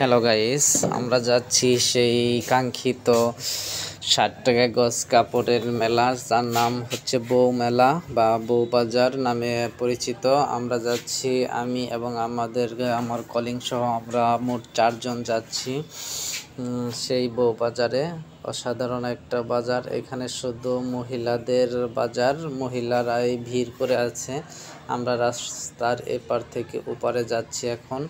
Hello guys, আমরা যাচ্ছি সেই কাঙ্ক্ষিত 60 টাকা গজ কাপড়ের মেলা, যার নাম হচ্ছে বউ মেলা বা বউ বাজার নামে পরিচিত। আমরা যাচ্ছি, আমি এবং আমার কলিং সহ আমরা মোট 4 জন যাচ্ছি সেই বউ বাজারে। অসাধারণ একটা বাজার, এখানে শুধু মহিলাদের বাজার, মহিলারাই ভিড় করে আছে। আমরা রাস্তার এপার থেকে ওপারে যাচ্ছি এখন।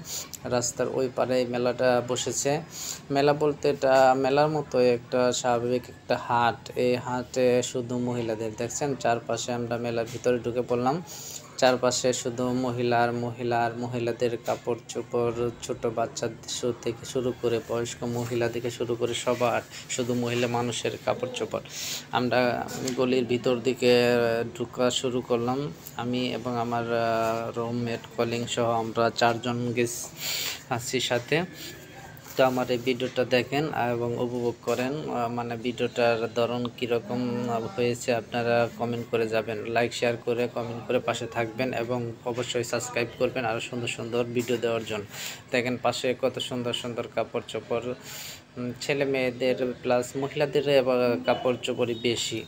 রাস্তার ওই পারে মেলাটা বসেছে। মেলা বলতে এটা মেলার মতো একটা স্বাভাবিক একটা হাট। এই হাটে শুধু মহিলাদের, দেখছেন চারপাশে, আমরা মেলার ভিতরে ঢুকে পড়লাম। চারপাশে শুধু মহিলাদের কাপড় চোপড়, ছোট বাচ্চা থেকে শুরু করে বয়স্ক মহিলা থেকে শুরু করে সবার শুধু মহিলা মানুষের কাপড় চোপড়। আমরা গলির ভিতর দিকে ঢোকা শুরু করলাম। আমি এবং আমার রুমমেট কলিং সহ আমরা 4 জন আছি সাথে। তো আমার এই ভিডিওটা দেখেন এবং উপভোগ করেন। মানে ভিডিওটার ধরন কীরকম হয়েছে আপনারা কমেন্ট করে যাবেন, লাইক শেয়ার করে কমেন্ট করে পাশে থাকবেন এবং অবশ্যই সাবস্ক্রাইব করবেন আরও সুন্দর সুন্দর ভিডিও দেওয়ার জন্য। দেখেন পাশে কত সুন্দর সুন্দর কাপড় চোপড়, ছেলে মেয়েদের প্লাস মহিলাদের কাপড় চোপড়ই বেশি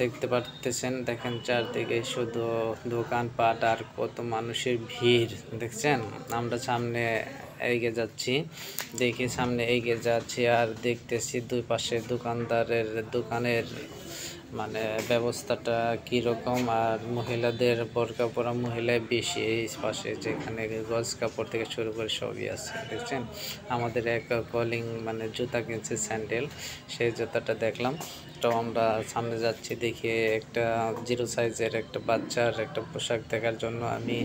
দেখতে পারতেছেন। দেখেন চারদিকে শুধু দোকানপাট আর কত মানুষের ভিড় দেখছেন। আমরা সামনে এগিয়ে যাচ্ছি, দেখি সামনে এগিয়ে যাচ্ছি আর দেখতেছি দুই পাশে দোকানের মানে ব্যবস্থাটা কীরকম। আর মহিলাদের বোরকা পরা মহিলাই বেশি এই পাশে, যেখানে গজ কাপড় থেকে শুরু করে সবই আছে দেখছেন। আমাদের এক কলিং মানে জুতা কিনছে, স্যান্ডেল, সেই জুতাটা দেখলাম। তো আমরা সামনে যাচ্ছি, দেখি একটা 0 সাইজের একটা বাচ্চার একটা পোশাক দেখার জন্য আমি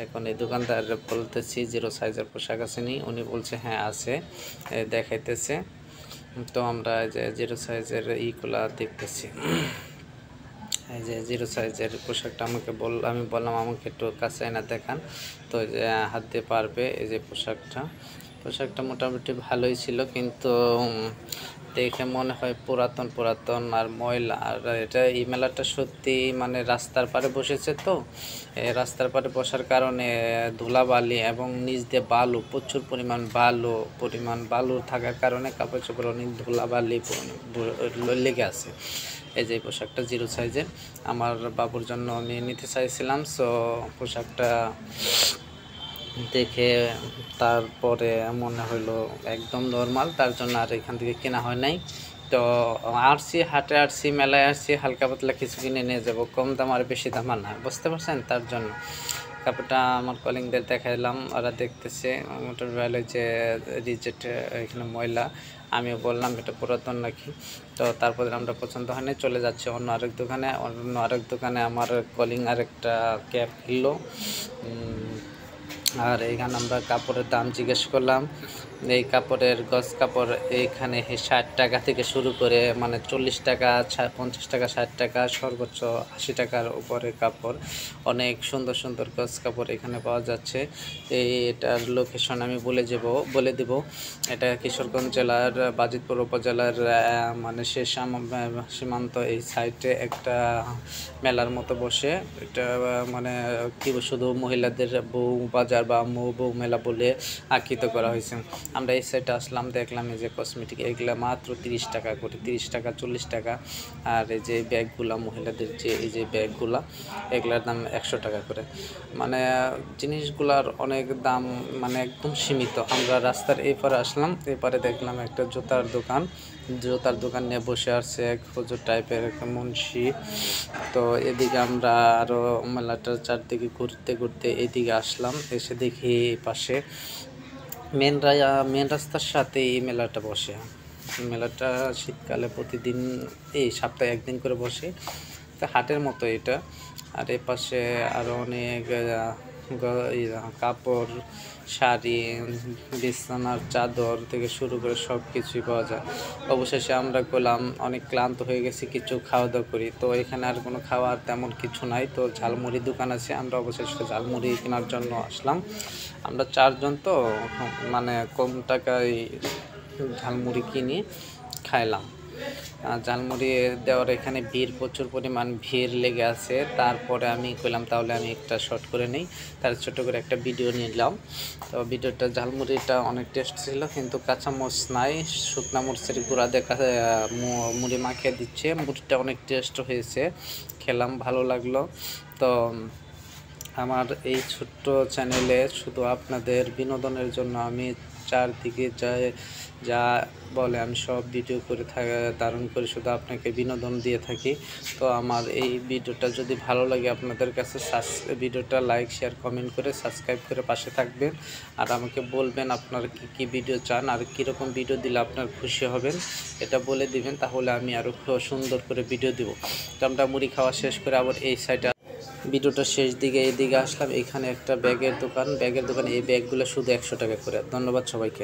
এখন এই দোকানদার বলতেছি 0 সাইজের পোশাক আসেনি, উনি বলছে হ্যাঁ আছে, দেখাইতেছে। তো আমরা যে 0 সাইজের ইগুলা দেখতেছি, এই যে 0 সাইজের পোশাকটা আমি বললাম আমাকে একটু কাছে এনে দেখান। তো যে হাত দিয়ে পারবে। এই যে পোশাকটা মোটামুটি ভালোই ছিল, কিন্তু দেখে মনে হয় পুরাতন আর ময়লা। আর এটা এই মেলাটা সত্যি মানে রাস্তার পাড়ে বসেছে, তো রাস্তার পাড়ে বসার কারণে ধুলাবালি এবং নিচ দিয়ে বালু, প্রচুর পরিমাণ বালু থাকার কারণে কাপড় চোপড় অনেক ধুলাবালি লেগে আছে। এই যে পোশাকটা 0 সাইজের আমার বাবুর জন্য আমি নিতে চাইছিলাম। সো পোশাকটা দেখে তারপরে মনে হলো একদম নর্মাল, তার জন্য আর এখান থেকে কেনা হয় নাই। তো হাটে আসছি, মেলায় আসছি, হালকা পাতলা কিছু কিনে নিয়ে যাবো, কম দাম আর বেশি দাম আর না, বুঝতে পারছেন। তার জন্য কাপড়টা আমার কলিংদের দেখাইলাম, ওরা দেখতেছে মোটর ভ্যালে যে রিজেক্ট, এখানে ময়লা। আমিও বললাম এটা পুরাতন নাকি। তো তারপরে আমরা পছন্দ হয়নি, চলে যাচ্ছে অন্য আরেক দোকানে। আমার কলিং আরেকটা ক্যাপ কিনলো। আর এইখানে আমরা কাপড়ের দাম জিজ্ঞেস করলাম। এই কাপড়ের গজ কাপড় এইখানে 60 টাকা থেকে শুরু করে মানে 40 টাকা, 50 টাকা, 60 টাকা, সর্বোচ্চ 80 টাকার উপরে কাপড়। অনেক সুন্দর সুন্দর গজ কাপড় এখানে পাওয়া যাচ্ছে। এটার লোকেশন আমি বলে দেব। এটা কিশোরগঞ্জ জেলার বাজিতপুর উপজেলার মানে সীমান্ত এই সাইডে একটা মেলার মতো বসে। এটা মানে কি শুধু মহিলাদের বউ বাজার বা বউ মেলা বলে আখ্যিত করা হয়েছে। আমরা এই সাইডে আসলাম, দেখলাম এই যে কসমেটিক, এগুলো মাত্র 30 টাকা করে, 30 টাকা, 40 টাকা। আর এই যে ব্যাগগুলা, মহিলাদের যে এই যে ব্যাগগুলা, এগুলার দাম 100 টাকা করে। মানে জিনিসগুলার অনেক দাম, মানে একদম সীমিত। আমরা রাস্তার এপারে আসলাম, এপারে দেখলাম একটা জুতার দোকান নিয়ে বসে আছে এক হুজুর টাইপের একটা মুন্সি। তো এদিকে আমরা আরও মেলাটার চারদিকে ঘুরতে এদিকে আসলাম, এসে দেখি পাশে মেন রাস্তার সাথে এই মেলাটা বসে। মেলাটা শীতকালে প্রতিদিন এই সপ্তাহে একদিন করে বসে, তো হাটের মতো এটা। আর এ পাশে আরও অনেক কাপড়, শাড়ি, বিছানার চাদর থেকে শুরু করে সব কিছুই পাওয়া যায়। অবশেষে আমরা গেলাম, অনেক ক্লান্ত হয়ে গেছি, কিছু খাওয়া দাওয়া করি। তো এখানে আর কোনো খাওয়ার তেমন কিছু নাই, তো ঝালমুড়ি দোকান আছে, আমরা অবশেষে ঝালমুড়ি কেনার জন্য আসলাম। আমরা 4 জন, তো মানে কম টাকায় ঝালমুড়ি কিনে খাইলাম। ঝালমুড়ি দেওয়ার এখানে প্রচুর পরিমাণ ভিড় লেগে আছে। তারপরে আমি কইলাম তাহলে আমি একটা শর্ট করে নিই, তার ছোট করে একটা ভিডিও নিলাম। তো ভিডিওটা ঝালমুড়িটা অনেক টেস্ট ছিল, কিন্তু কাঁচামরিচ নাই, শুকনা মরিচের গুঁড়া দেখা মুড়ি মাখিয়ে দিচ্ছে। মুড়িটা অনেক টেস্ট হয়েছে, খেলাম, ভালো লাগলো। তো আমার এই ছোট্ট চ্যানেলে শুধু আপনাদের বিনোদনের জন্য আমি চারদিকে যা বলে আমি সব ভিডিও করে ধারণ করে শুধু আপনাকে বিনোদন দিয়ে থাকি। তো আমার এই ভিডিওটা যদি ভালো লাগে আপনাদের কাছে, ভিডিওটা লাইক শেয়ার কমেন্ট করে সাবস্ক্রাইব করে পাশে থাকবেন। আর আমাকে বলবেন আপনারা কী ভিডিও চান আর কীরকম ভিডিও দিলে আপনার খুশি হবেন, এটা বলে দিবেন, তাহলে আমি আরও সুন্দর করে ভিডিও দেবো। তো আমরা মুড়ি খাওয়া শেষ করে আবার এই সাইডে ভিডিওটা শেষ দিকে এদিকে আসলাম। এখানে একটা ব্যাগের দোকান, এই ব্যাগগুলো শুধু 100 টাকা করে। ধন্যবাদ সবাইকে।